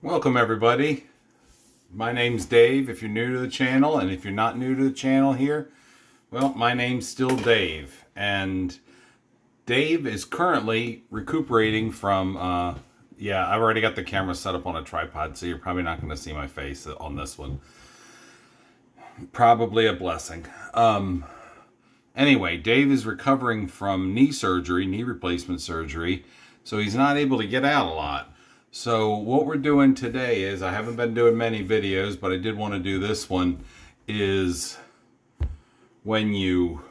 Welcome everybody. My name's Dave if you're new to the channel, and if you're not new to the channel here, well, my name's still Dave, and Dave is currently recuperating from yeah, I've already got the camera set up on a tripod, so you're probably not going to see my face on this one. Probably a blessing. Anyway, Dave is recovering from knee surgery, knee replacement surgery, so he's not able to get out a lot. So what we're doing today is, I haven't been doing many videos, but I did want to do this one, is when you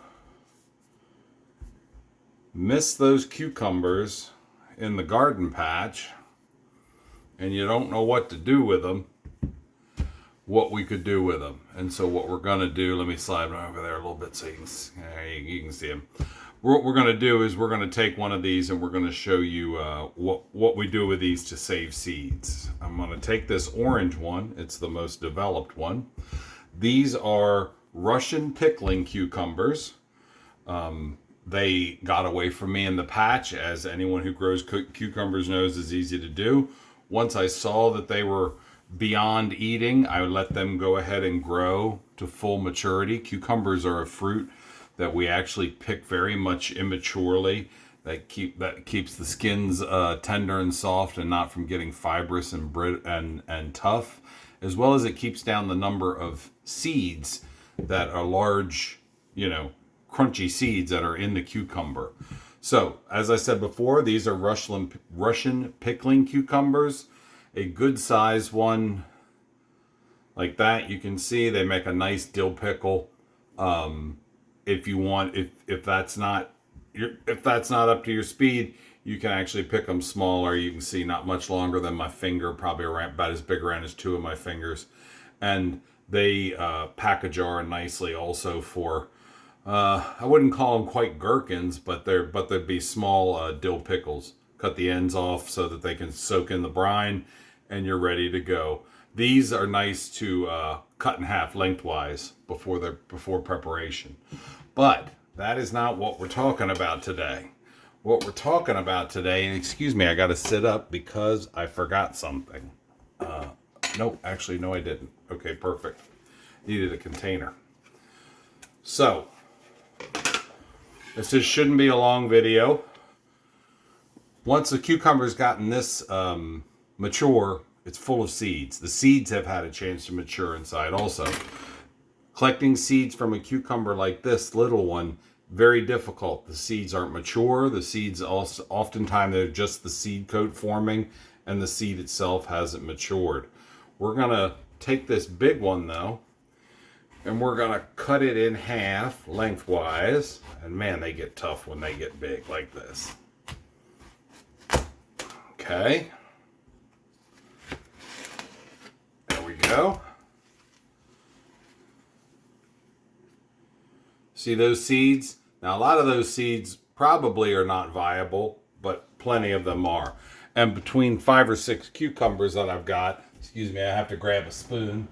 miss those cucumbers in the garden patch and you don't know what to do with them, what we could do with them. And so what we're going to do, let me slide over there a little bit so you can see them. What we're going to do is we're going to take one of these and we're going to show you what we do with these to save seeds. I'm going to take this orange one. It's the most developed one. These are Russian pickling cucumbers. They got away from me in the patch, as anyone who grows cucumbers knows is easy to do. Once I saw that they were beyond eating, I would let them go ahead and grow to full maturity. Cucumbers are a fruit that we actually pick very much immaturely. That keeps the skins tender and soft and not from getting fibrous and tough, as well as it keeps down the number of seeds that are large, crunchy seeds that are in the cucumber. So, as I said before, these are Russian pickling cucumbers. A good size one like that, you can see they make a nice dill pickle. If you want, if that's not up to your speed, you can actually pick them smaller. You can see not much longer than my finger, probably around about as big around as two of my fingers, and they pack a jar nicely. Also for I wouldn't call them quite gherkins, but they'd be small dill pickles. Cut the ends off so that they can soak in the brine, and you're ready to go. These are nice to cut in half lengthwise before preparation. But that is not what we're talking about today. What we're talking about today, and excuse me, I got to sit up because I forgot something. No, actually, no, I didn't. Okay, perfect. Needed a container. So, shouldn't be a long video. Once the cucumber's gotten this mature, it's full of seeds. The seeds have had a chance to mature inside also. Collecting seeds from a cucumber like this little one, very difficult. The seeds aren't mature. The seeds also, oftentimes they're just the seed coat forming, and the seed itself hasn't matured. We're gonna take this big one though, and we're gonna cut it in half lengthwise. And man, they get tough when they get big like this. Okay. There we go. See those seeds? Now, a lot of those seeds probably are not viable, but plenty of them are. And between 5 or 6 cucumbers that I've got, excuse me, I have to grab a spoon.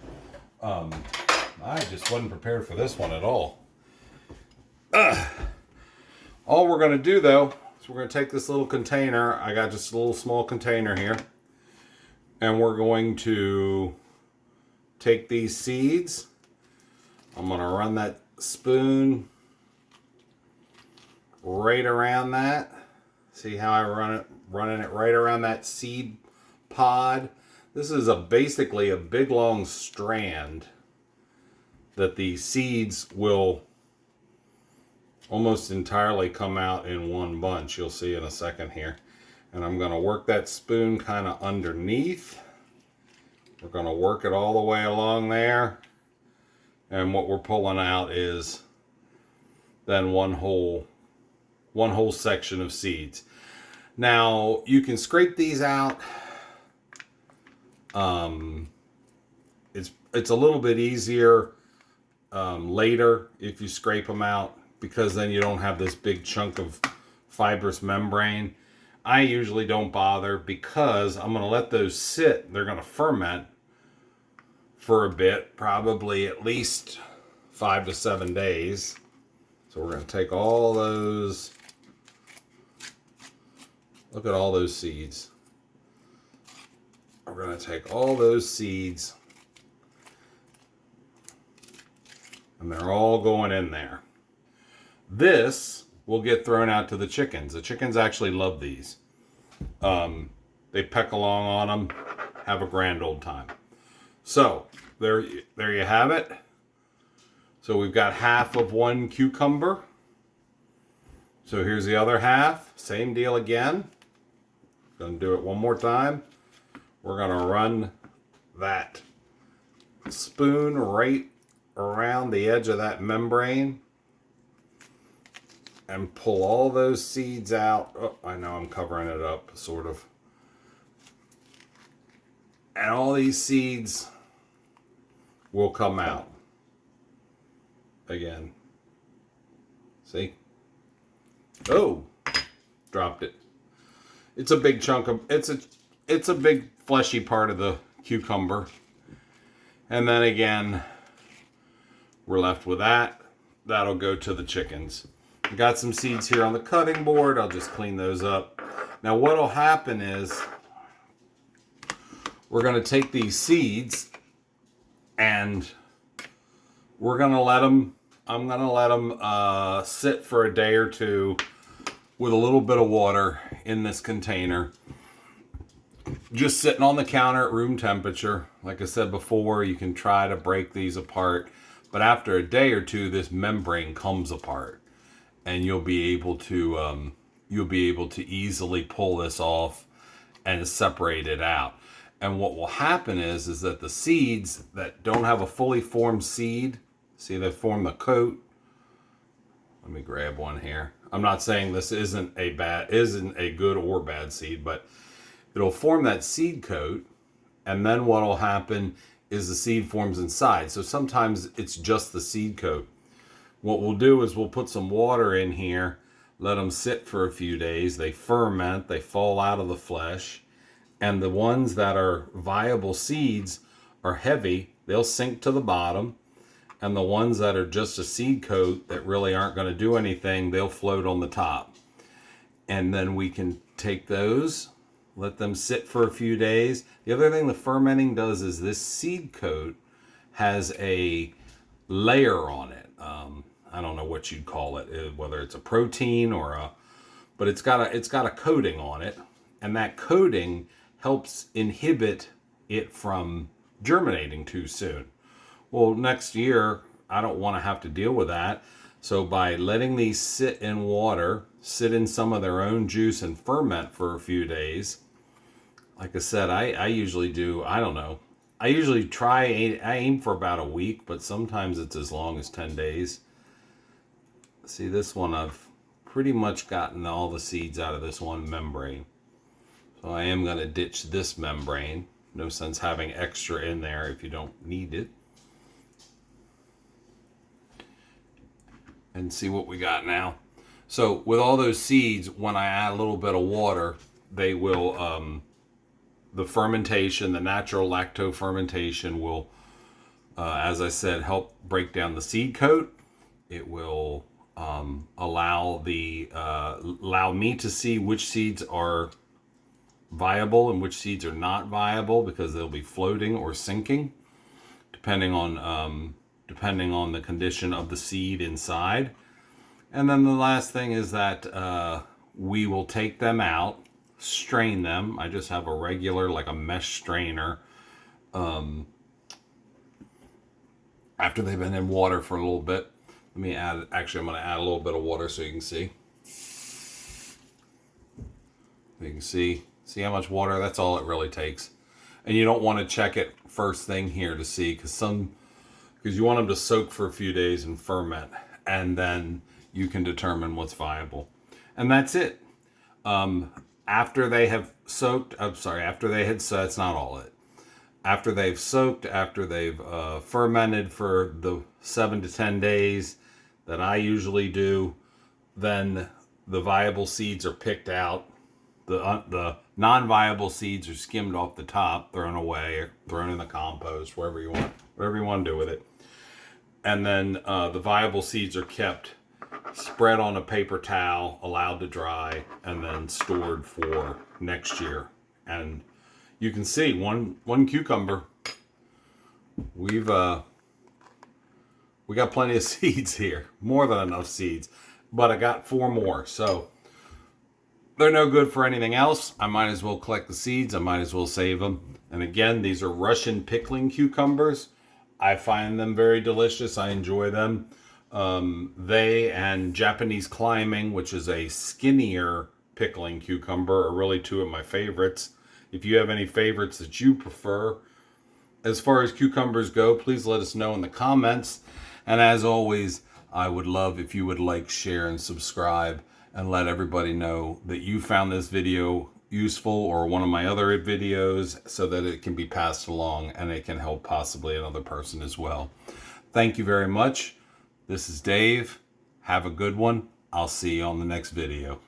I just wasn't prepared for this one at all. All we're going to do, though, is we're going to take this little container. I got just a little small container here. And we're going to take these seeds. I'm going to run that spoon right around that. See how I running it right around that seed pod. This is basically a big long strand that the seeds will almost entirely come out in one bunch. You'll see in a second here. And I'm going to work that spoon kind of underneath. We're going to work it all the way along there. And what we're pulling out is then one whole section of seeds. Now, you can scrape these out. It's a little bit easier later if you scrape them out, because then you don't have this big chunk of fibrous membrane. I usually don't bother because I'm going to let those sit. They're going to ferment for a bit, probably at least 5 to 7 days. So we're going to take all those. Look at all those seeds. We're going to take all those seeds, and they're all going in there. This will get thrown out to the chickens. The chickens actually love these. They peck along on them, have a grand old time. So there you have it. So we've got half of one cucumber. So here's the other half. Same deal again. Gonna do it one more time. We're gonna run that spoon right around the edge of that membrane and pull all those seeds out. Oh, I know I'm covering it up, sort of. And all these seeds will come out again. See? Oh, dropped it. It's a big chunk of, it's a big fleshy part of the cucumber. And then again, we're left with that. That'll go to the chickens. Got some seeds here on the cutting board. I'll just clean those up. Now what'll happen is we're going to take these seeds and we're going to let them, I'm going to let them sit for a day or two with a little bit of water in this container. Just sitting on the counter at room temperature. Like I said before, you can try to break these apart. But after a day or two, this membrane comes apart. And you'll be able to easily pull this off and separate it out. And what will happen is that the seeds that don't have a fully formed seed, see they form the coat. Let me grab one here. I'm not saying this isn't a good or bad seed, but it'll form that seed coat, and then what'll happen is the seed forms inside. So sometimes it's just the seed coat. What we'll do is we'll put some water in here, let them sit for a few days. They ferment, they fall out of the flesh. And the ones that are viable seeds are heavy. They'll sink to the bottom. And the ones that are just a seed coat that really aren't going to do anything, they'll float on the top. And then we can take those, let them sit for a few days. The other thing the fermenting does is this seed coat has a layer on it. I don't know what you'd call it, whether it's a protein or but it's got a coating on it, and that coating helps inhibit it from germinating too soon. Well, next year I don't want to have to deal with that. So by letting these sit in water, sit in some of their own juice and ferment for a few days, like I said, I usually do, I don't know. I usually I aim for about a week, but sometimes it's as long as 10 days. See, this one I've pretty much gotten all the seeds out of this one membrane. So I am going to ditch this membrane. No sense having extra in there if you don't need it. And see what we got now. So with all those seeds, when I add a little bit of water, they will, the fermentation, the natural lacto fermentation will, as I said, help break down the seed coat. It will allow me to see which seeds are viable and which seeds are not viable, because they'll be floating or sinking depending on the condition of the seed inside. And then the last thing is that we will take them out, strain them. I just have a regular, like a mesh strainer, after they've been in water for a little bit. Let me add, actually I'm going to add a little bit of water so you can see. You can see how much water, that's all it really takes. And you don't want to check it first thing here to see, because you want them to soak for a few days and ferment, and then you can determine what's viable. And that's it. After they have soaked, after they had, so that's not all it. After they've soaked, after they've fermented for the 7 to 10 days that I usually do, then the viable seeds are picked out. The non-viable seeds are skimmed off the top, thrown away, or thrown in the compost, whatever you want to do with it. And then the viable seeds are kept, spread on a paper towel, allowed to dry, and then stored for next year. And you can see one cucumber. We got plenty of seeds here, more than enough seeds, but I got 4 more. So they're no good for anything else. I might as well collect the seeds. I might as well save them. And again, these are Russian pickling cucumbers. I find them very delicious. I enjoy them. They and Japanese climbing, which is a skinnier pickling cucumber, are really 2 of my favorites. If you have any favorites that you prefer as far as cucumbers go, please let us know in the comments. And as always, I would love if you would like, share, and subscribe, and let everybody know that you found this video useful, or one of my other videos, so that it can be passed along and it can help possibly another person as well. Thank you very much. This is Dave. Have a good one. I'll see you on the next video.